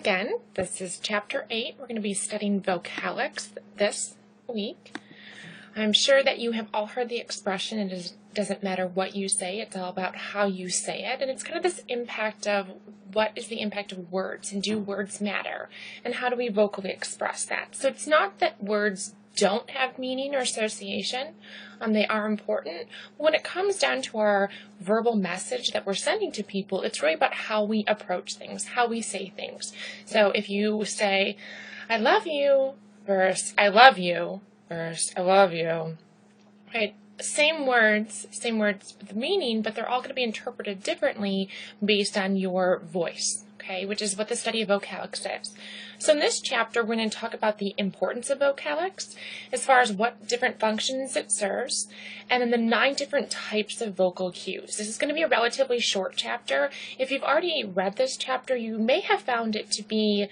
again. This is Chapter 8. We're going to be studying vocalics this week. I'm sure that you have all heard the expression, it doesn't matter what you say, it's all about how you say it. And it's kind of this impact of what is the impact of words, and do words matter? And how do we vocally express that? So it's not that words don't have meaning or association. They are important. When it comes down to our verbal message that we're sending to people, it's really about how we approach things, how we say things. So if you say, I love you, versus I love you, versus I love you, right? Same words with meaning, but they're all going to be interpreted differently based on your voice, okay, which is what the study of vocalics is. So in this chapter, we're going to talk about the importance of vocalics as far as what different functions it serves, and then the 9 different types of vocal cues. This is going to be a relatively short chapter. If you've already read this chapter, you may have found it to be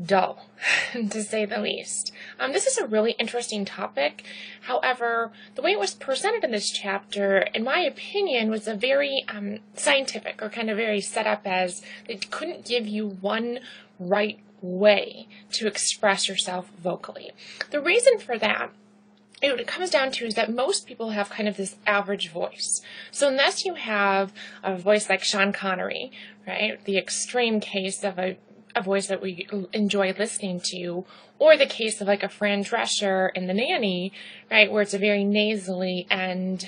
dull, to say the least. This is a really interesting topic. However, the way it was presented in this chapter, in my opinion, was a very scientific, or kind of very set up as they couldn't give you one right way to express yourself vocally. The reason for that, what it comes down to, is that most people have kind of this average voice. So unless you have a voice like Sean Connery, right, the extreme case of a voice that we enjoy listening to, or the case of like a Fran Drescher in The Nanny, right, where it's a very nasally and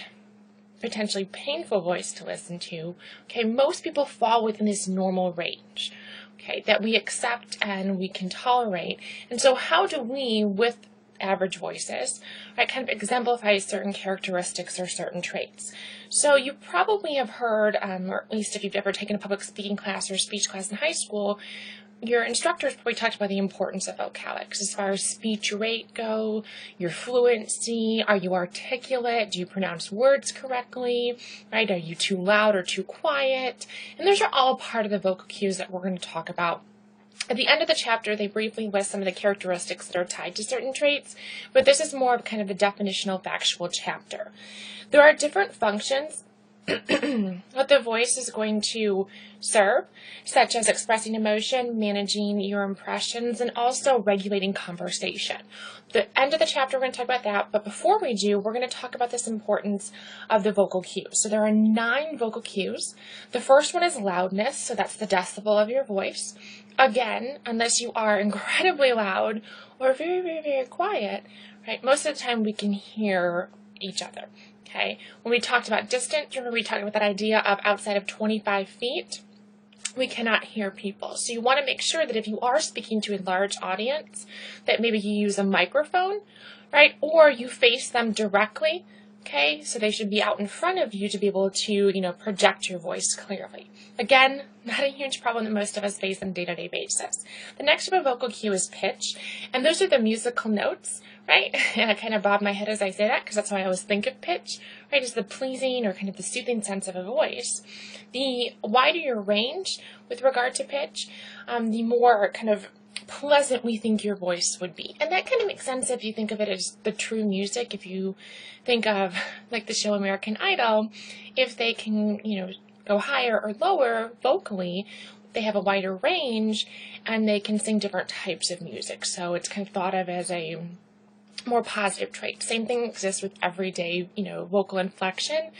potentially painful voice to listen to, okay, most people fall within this normal range, okay, that we accept and we can tolerate. And so how do we, with average voices, right, kind of exemplify certain characteristics or certain traits? So you probably have heard, or at least if you've ever taken a public speaking class or speech class in high school, your instructors probably talked about the importance of vocalics as far as speech rate go, your fluency, are you articulate, do you pronounce words correctly, right, are you too loud or too quiet? And those are all part of the vocal cues that we're going to talk about. At the end of the chapter, they briefly list some of the characteristics that are tied to certain traits, but this is more of kind of a definitional, factual chapter. There are different functions what the voice is going to serve, such as expressing emotion, managing your impressions, and also regulating conversation. The end of the chapter, we're going to talk about that, but before we do, we're going to talk about this importance of the vocal cues. So there are 9 vocal cues. The first one is loudness, so that's the decibel of your voice. Again, unless you are incredibly loud or very, very, very quiet, right, most of the time we can hear each other. Okay, when we talked about distance, remember we talked about that idea of outside of 25 feet, we cannot hear people. So you want to make sure that if you are speaking to a large audience, that maybe you use a microphone, right, or you face them directly, okay, so they should be out in front of you to be able to, project your voice clearly. Again, not a huge problem that most of us face on a day-to-day basis. The next type of vocal cue is pitch, and those are the musical notes, right? And I kind of bob my head as I say that because that's how I always think of pitch, right? Is the pleasing or kind of the soothing sense of a voice. The wider your range with regard to pitch, the more kind of pleasant we think your voice would be. And that kind of makes sense if you think of it as the true music. If you think of like the show American Idol, if they can, go higher or lower vocally, they have a wider range and they can sing different types of music. So it's kind of thought of as a more positive trait. Same thing exists with everyday, vocal inflection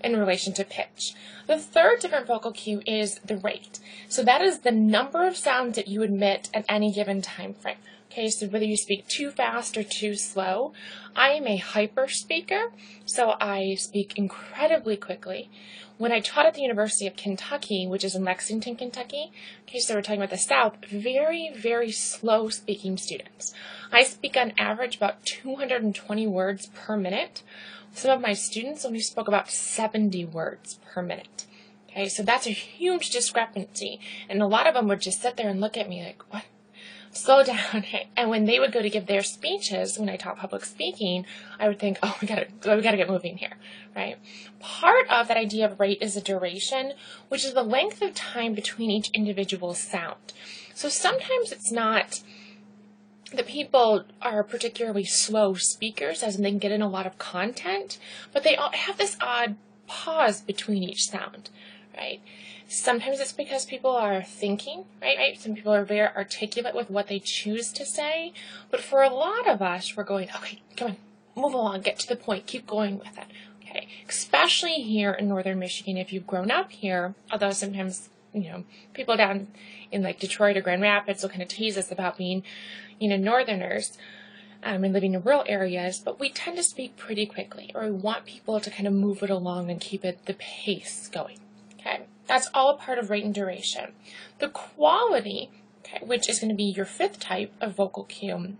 in relation to pitch. The third different vocal cue is the rate. So that is the number of sounds that you emit at any given time frame. Okay, so whether you speak too fast or too slow, I am a hyper speaker, so I speak incredibly quickly. When I taught at the University of Kentucky, which is in Lexington, Kentucky, okay, so we're talking about the South, very, very slow speaking students. I speak on average about 220 words per minute. Some of my students only spoke about 70 words per minute. Okay, so that's a huge discrepancy. And a lot of them would just sit there and look at me like, what? Slow down. And when they would go to give their speeches, when I taught public speaking, I would think, we gotta get moving here, right? Part of that idea of rate is a duration, which is the length of time between each individual sound. So sometimes it's not that people are particularly slow speakers, as in they can get in a lot of content, but they all have this odd pause between each sound, right? Sometimes it's because people are thinking, right? Some people are very articulate with what they choose to say, but for a lot of us, we're going, okay, come on, move along, get to the point, keep going with it, okay? Especially here in Northern Michigan, if you've grown up here, although sometimes, people down in like Detroit or Grand Rapids will kind of tease us about being, Northerners, and living in rural areas, but we tend to speak pretty quickly, or we want people to kind of move it along and keep the pace going, okay? That's all a part of rate and duration. The quality, okay, which is going to be your fifth type of vocal cue,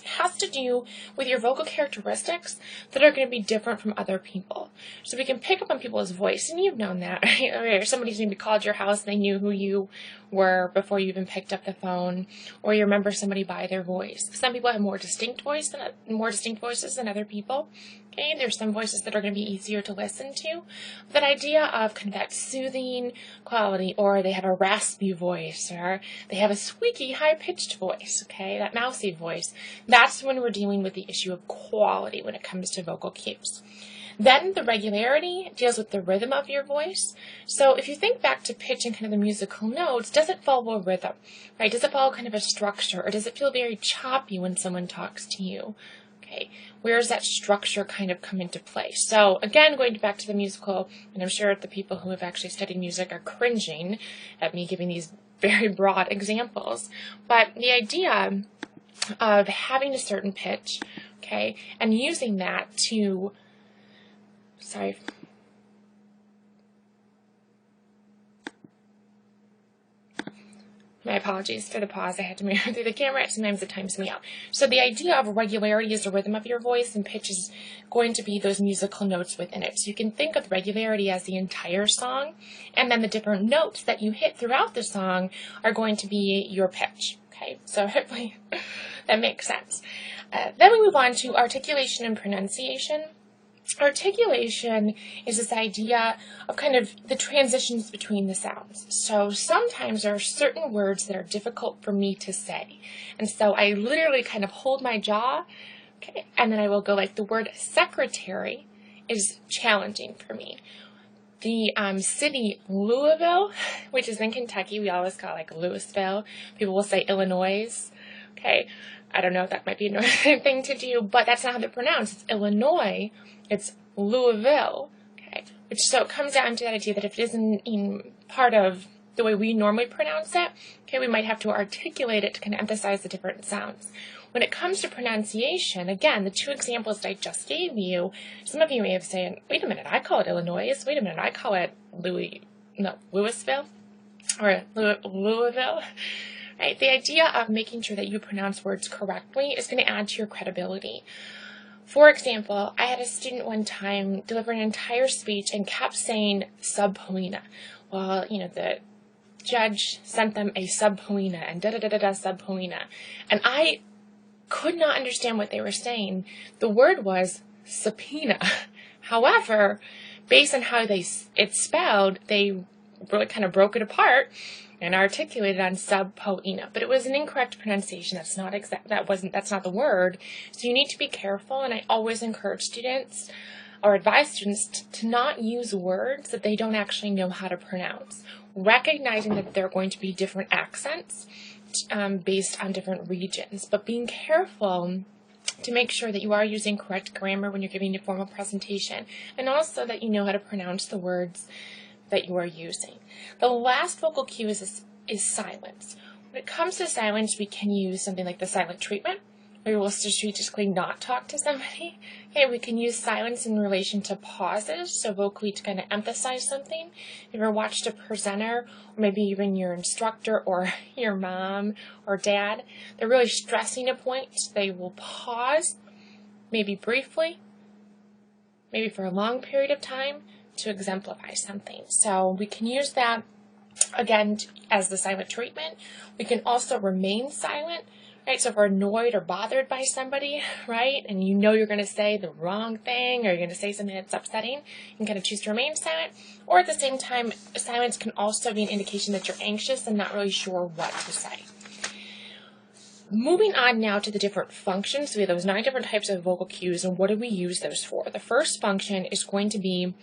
has to do with your vocal characteristics that are going to be different from other people. So we can pick up on people's voice, and you've known that, right? Or somebody's maybe called your house, they knew who you were before you even picked up the phone, or you remember somebody by their voice. Some people have more distinct voices than other people. Okay, there's some voices that are going to be easier to listen to. That idea of kind of that soothing quality, or they have a raspy voice, or they have a squeaky, high-pitched voice, okay, that mousy voice, that's when we're dealing with the issue of quality when it comes to vocal cues. Then the regularity deals with the rhythm of your voice. So if you think back to pitch and kind of the musical notes, does it follow a rhythm, right? Does it follow kind of a structure, or does it feel very choppy when someone talks to you? Okay, where does that structure kind of come into play? So again, going back to the musical, and I'm sure the people who have actually studied music are cringing at me giving these very broad examples, but the idea of having a certain pitch, okay, and using that to, my apologies for the pause. I had to move through the camera. Sometimes it times me out. So the idea of regularity is the rhythm of your voice, and pitch is going to be those musical notes within it. So you can think of regularity as the entire song, and then the different notes that you hit throughout the song are going to be your pitch. Okay, so hopefully that makes sense. Then we move on to articulation and pronunciation. Articulation is this idea of kind of the transitions between the sounds. So sometimes there are certain words that are difficult for me to say. And so I literally kind of hold my jaw, okay, and then I will go like the word secretary is challenging for me. The city Louisville, which is in Kentucky, we always call it like Louisville. People will say Illinois. Okay, I don't know if that might be a northern thing to do, but that's not how they're pronounced. It's Illinois. It's Louisville, okay? So it comes down to that idea that if it isn't in part of the way we normally pronounce it, okay, we might have to articulate it to kind of emphasize the different sounds. When it comes to pronunciation, again, the two examples that I just gave you, some of you may have said, wait a minute, I call it Illinois. Wait a minute, I call it Louisville or Louisville. Right? The idea of making sure that you pronounce words correctly is going to add to your credibility. For example, I had a student one time deliver an entire speech and kept saying subpoena. Well, the judge sent them a subpoena and da-da-da-da-da subpoena. And I could not understand what they were saying. The word was subpoena. However, based on how it's spelled, they really kind of broke it apart and articulated on subpoena, but it was an incorrect pronunciation. That's not the word. So you need to be careful, and I always encourage students or advise students to not use words that they don't actually know how to pronounce, recognizing that there are going to be different accents based on different regions, but being careful to make sure that you are using correct grammar when you're giving a formal presentation, and also that you know how to pronounce the words that you are using. The last vocal cue is silence. When it comes to silence, we can use something like the silent treatment, where we'll strategically not talk to somebody. Okay, we can use silence in relation to pauses, so vocally to kind of emphasize something. If you ever watched a presenter, or maybe even your instructor or your mom or dad, they're really stressing a point, they will pause, maybe briefly, maybe for a long period of time, to exemplify something. So we can use that, again, as the silent treatment. We can also remain silent, right? So if we're annoyed or bothered by somebody, right, and you know you're going to say the wrong thing, or you're going to say something that's upsetting, you can kind of choose to remain silent. Or at the same time, silence can also be an indication that you're anxious and not really sure what to say. Moving on now to the different functions. So we have those 9 different types of vocal cues, and what do we use those for? The first function is going to be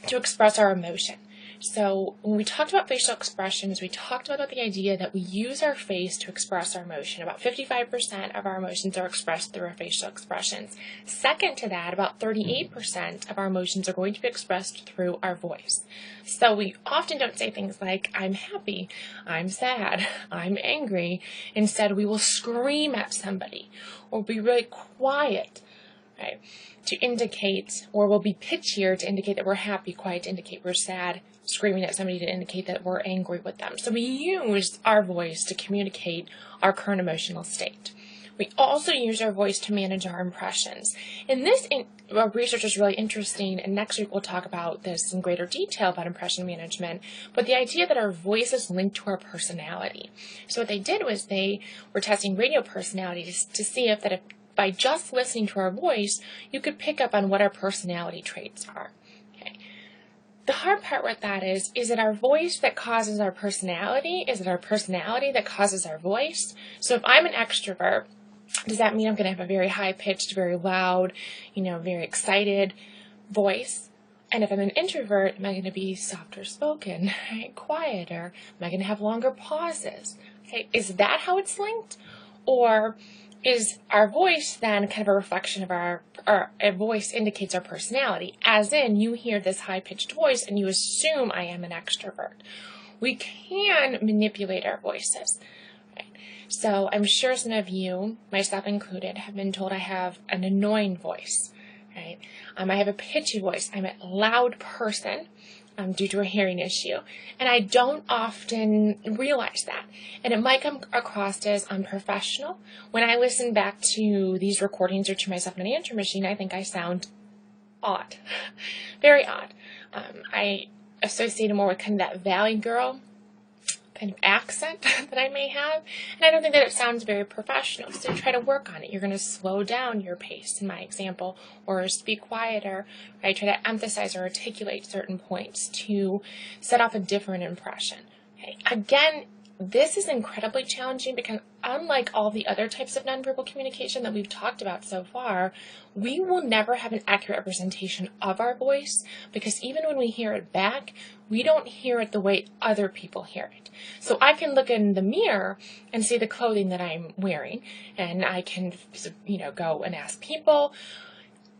to express our emotion. So when we talked about facial expressions, we talked about the idea that we use our face to express our emotion. About 55% of our emotions are expressed through our facial expressions. Second to that, about 38% of our emotions are going to be expressed through our voice. So we often don't say things like, I'm happy, I'm sad, I'm angry. Instead, we will scream at somebody or be really quiet, right, to indicate, or we'll be pitchier to indicate that we're happy, quiet to indicate we're sad, screaming at somebody to indicate that we're angry with them. So we use our voice to communicate our current emotional state. We also use our voice to manage our impressions. And this research is really interesting, and next week we'll talk about this in greater detail about impression management, but the idea that our voice is linked to our personality. So what they did was they were testing radio personalities to see if by just listening to our voice, you could pick up on what our personality traits are. Okay. The hard part with that is it our voice that causes our personality? Is it our personality that causes our voice? So if I'm an extrovert, does that mean I'm going to have a very high-pitched, very loud, very excited voice? And if I'm an introvert, am I going to be softer spoken, right? Quieter? Am I going to have longer pauses? Okay. Is that how it's linked? Or is our voice then kind of a reflection of our voice indicates our personality, as in you hear this high-pitched voice and you assume I am an extrovert. We can manipulate our voices. Right? So I'm sure some of you, myself included, have been told I have an annoying voice. Right? I have a pitchy voice. I'm a loud person. Due to a hearing issue. And I don't often realize that. And it might come across as unprofessional. When I listen back to these recordings or to myself in an answer machine, I think I sound odd. Very odd. I associate it more with kind of that Valley Girl kind of accent that I may have. And I don't think that it sounds very professional. So try to work on it. You're going to slow down your pace, in my example, or speak quieter. Right? Try to emphasize or articulate certain points to set off a different impression. Okay? Again, this is incredibly challenging because unlike all the other types of nonverbal communication that we've talked about so far, we will never have an accurate representation of our voice because even when we hear it back, we don't hear it the way other people hear it. So I can look in the mirror and see the clothing that I'm wearing, and I can, go and ask people,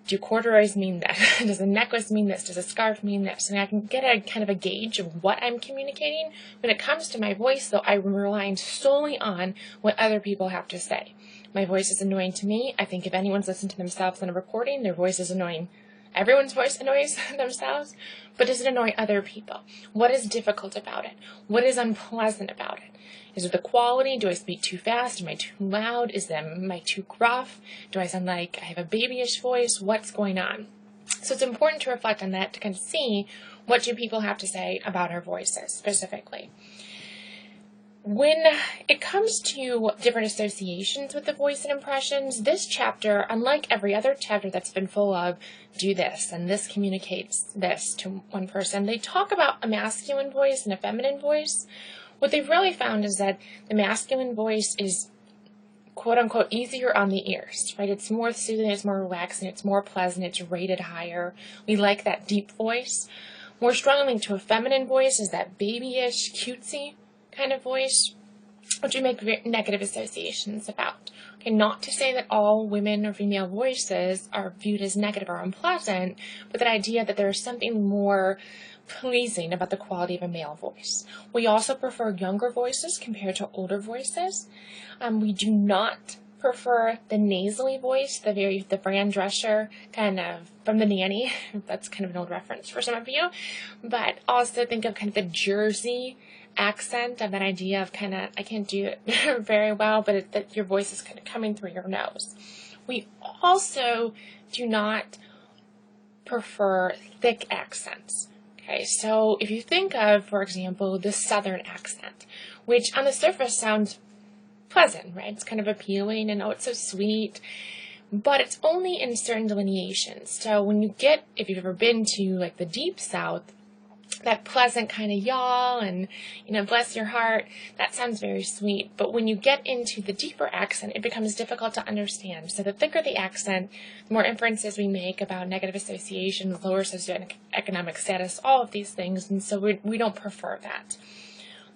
do corduroys mean that? Does a necklace mean this? Does a scarf mean this? And I can get a kind of a gauge of what I'm communicating. When it comes to my voice, though, I'm relying solely on what other people have to say. My voice is annoying to me. I think if anyone's listened to themselves in a recording, their voice is annoying. Everyone's voice annoys themselves, but does it annoy other people? What is difficult about it? What is unpleasant about it? Is it the quality? Do I speak too fast? Am I too loud? Am I too gruff? Do I sound like I have a babyish voice? What's going on? So it's important to reflect on that to kind of see what do people have to say about our voices specifically. When it comes to different associations with the voice and impressions, this chapter, unlike every other chapter that's been full of do this and this communicates this to one person, they talk about a masculine voice and a feminine voice. What they've really found is that the masculine voice is quote unquote easier on the ears, right? It's more soothing, it's more relaxing, it's more pleasant, it's rated higher. We like that deep voice. More strongly linked to a feminine voice is that babyish, cutesy kind of voice, which we make negative associations about. Okay, not to say that all women or female voices are viewed as negative or unpleasant, but that idea that there is something more pleasing about the quality of a male voice. We also prefer younger voices compared to older voices. We do not prefer the nasally voice, the Fran Drescher kind of from The Nanny. That's kind of an old reference for some of you. But also think of kind of the Jersey accent, of that idea of kind of, I can't do it very well, but that your voice is kind of coming through your nose. We also do not prefer thick accents. Okay, so if you think of, for example, the Southern accent, which on the surface sounds pleasant, right? It's kind of appealing and oh, it's so sweet, but it's only in certain delineations. So when you if you've ever been to like the Deep South, that pleasant kind of y'all and, bless your heart, that sounds very sweet. But when you get into the deeper accent, it becomes difficult to understand. So the thicker the accent, the more inferences we make about negative associations, lower socioeconomic status, all of these things. And so we don't prefer that.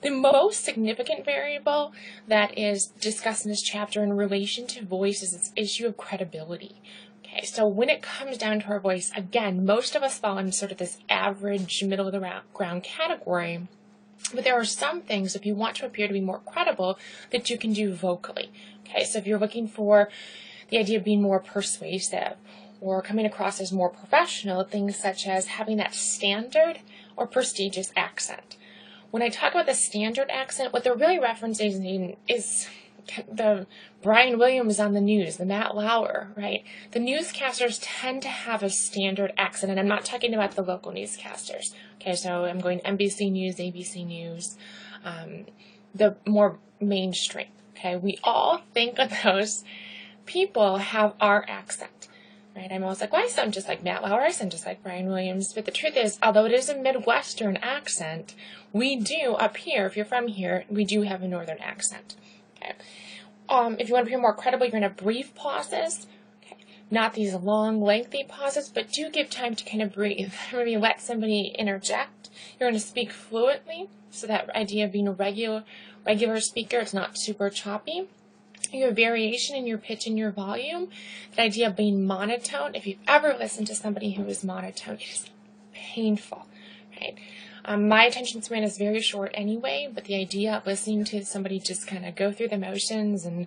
The most significant variable that is discussed in this chapter in relation to voice is this issue of credibility. Okay, so when it comes down to our voice, again, most of us fall in sort of this average, middle of the ground category. But there are some things, if you want to appear to be more credible, that you can do vocally. Okay, so if you're looking for the idea of being more persuasive or coming across as more professional, things such as having that standard or prestigious accent. When I talk about the standard accent, what they're really referencing is the Brian Williams on the news, the Matt Lauer, right? The newscasters tend to have a standard accent, and I'm not talking about the local newscasters. Okay, so I'm going NBC News, ABC News, the more mainstream. Okay, we all think of those people have our accent, right? I'm always like, well, I sound just like Matt Lauer, I sound just like Brian Williams. But the truth is, although it is a Midwestern accent, we do up here, if you're from here, we do have a Northern accent. Okay. If you want to be more credible, you're going to have brief pauses. Okay. Not these long, lengthy pauses, but do give time to kind of breathe. Maybe let somebody interject. You're going to speak fluently, so that idea of being a regular speaker, it's not super choppy. You have variation in your pitch and your volume. The idea of being monotone. If you've ever listened to somebody who is monotone, it is painful, right? My attention span is very short anyway, but the idea of listening to somebody just kind of go through the motions and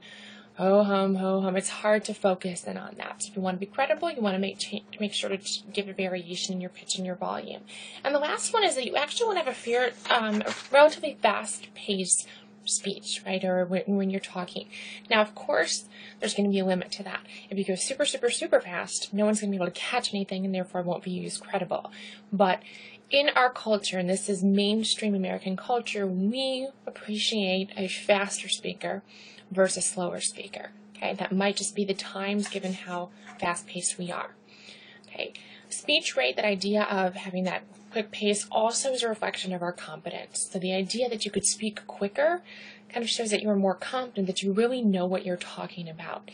ho hum, it's hard to focus in on that. So if you want to be credible, you want to make sure to give a variation in your pitch and your volume. And the last one is that you actually want to have a relatively fast-paced speech, right, or when you're talking. Now, of course, there's going to be a limit to that. If you go super, super, super fast, no one's going to be able to catch anything and therefore won't be used credible. But in our culture, and this is mainstream American culture, we appreciate a faster speaker versus slower speaker. Okay, that might just be the times given how fast-paced we are. Okay, speech rate, that idea of having that quick pace, also is a reflection of our competence. So the idea that you could speak quicker kind of shows that you're more confident, that you really know what you're talking about.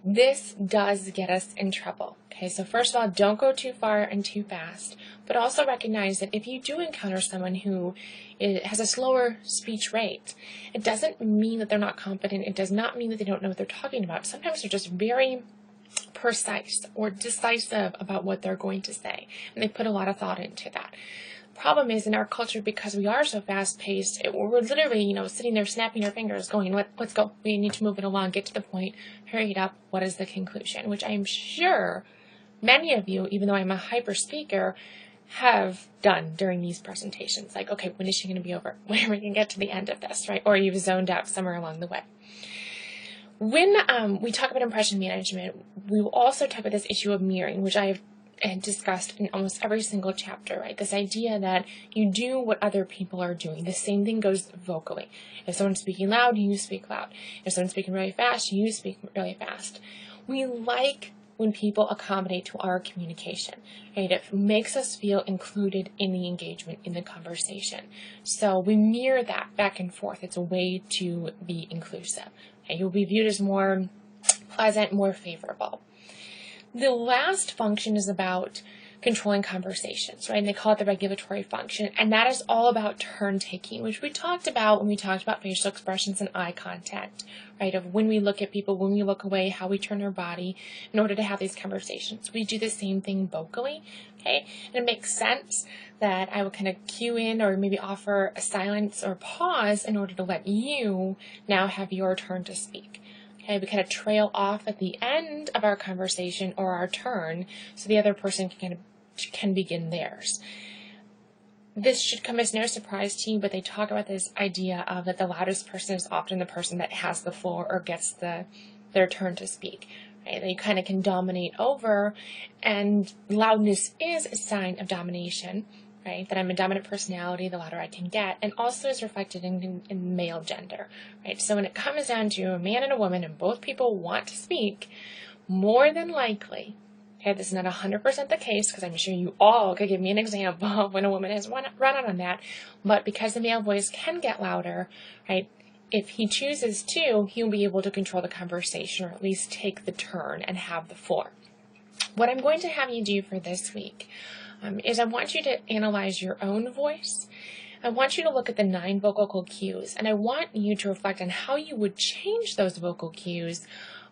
This does get us in trouble. Okay, so first of all, don't go too far and too fast, but also recognize that if you do encounter someone who has a slower speech rate, it doesn't mean that they're not competent. It does not mean that they don't know what they're talking about. Sometimes they're just very precise or decisive about what they're going to say, and they put a lot of thought into that. Problem is, in our culture, because we are so fast-paced, we're literally, sitting there snapping our fingers going, let's go, we need to move it along, get to the point, hurry it up, what is the conclusion? Which I'm sure many of you, even though I'm a hyper speaker, have done during these presentations. Like, okay, when is she going to be over? When are we going to get to the end of this, right? Or you've zoned out somewhere along the way. When we talk about impression management, we will also talk about this issue of mirroring, which I've discussed in almost every single chapter, right? This idea that you do what other people are doing. The same thing goes vocally. If someone's speaking loud, you speak loud. If someone's speaking really fast, you speak really fast. We like when people accommodate to our communication, right? It makes us feel included in the engagement, in the conversation. So we mirror that back and forth. It's a way to be inclusive. Okay? You'll be viewed as more pleasant, more favorable. The last function is about controlling conversations, right? And they call it the regulatory function. And that is all about turn taking, which we talked about when we talked about facial expressions and eye contact, right? Of when we look at people, when we look away, how we turn our body in order to have these conversations. We do the same thing vocally, okay? And it makes sense that I will kind of cue in or maybe offer a silence or pause in order to let you now have your turn to speak. Okay, we kind of trail off at the end of our conversation or our turn so the other person can begin theirs. This should come as no surprise to you, but they talk about this idea of that the loudest person is often the person that has the floor or gets their turn to speak. Right? They kind of can dominate over, and loudness is a sign of domination. Right, that I'm a dominant personality, the louder I can get, and also is reflected in male gender. Right, so when it comes down to a man and a woman, and both people want to speak, more than likely, okay, Okay, this is not 100% the case because I'm sure you all could give me an example of when a woman has run out on that. But because the male voice can get louder, right, if he chooses to, he'll be able to control the conversation or at least take the turn and have the floor. What I'm going to have you do for this week is I want you to analyze your own voice. I want you to look at the 9 vocal cues, and I want you to reflect on how you would change those vocal cues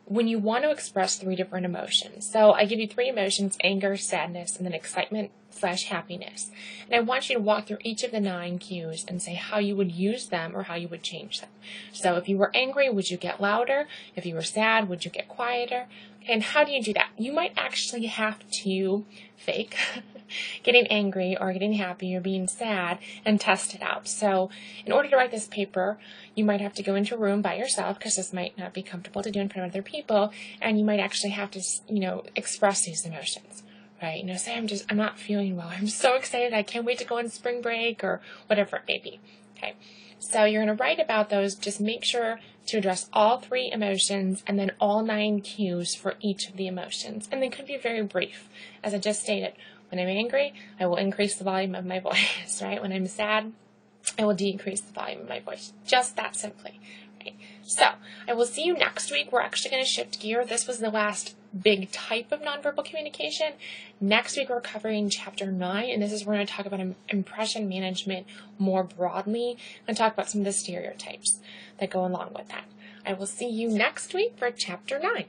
when you want to express 3 different emotions. So I give you 3 emotions: anger, sadness, and then excitement/happiness. And I want you to walk through each of the 9 cues and say how you would use them or how you would change them. So if you were angry, would you get louder? If you were sad, would you get quieter? And how do you do that? You might actually have to fake getting angry or getting happy or being sad and test it out. So in order to write this paper, you might have to go into a room by yourself because this might not be comfortable to do in front of other people, and you might actually have to, express these emotions, right? Say I'm not feeling well. I'm so excited. I can't wait to go on spring break or whatever it may be. Okay. So you're going to write about those. Just make sure to address all 3 emotions and then all 9 cues for each of the emotions. And they could be very brief. As I just stated, when I'm angry, I will increase the volume of my voice, right? When I'm sad, I will decrease the volume of my voice. Just that simply, right? So I will see you next week. We're actually going to shift gear. This was the last big type of nonverbal communication. Next week, we're covering chapter 9, and this is where we're going to talk about impression management more broadly and talk about some of the stereotypes that go along with that. I will see you next week for chapter 9.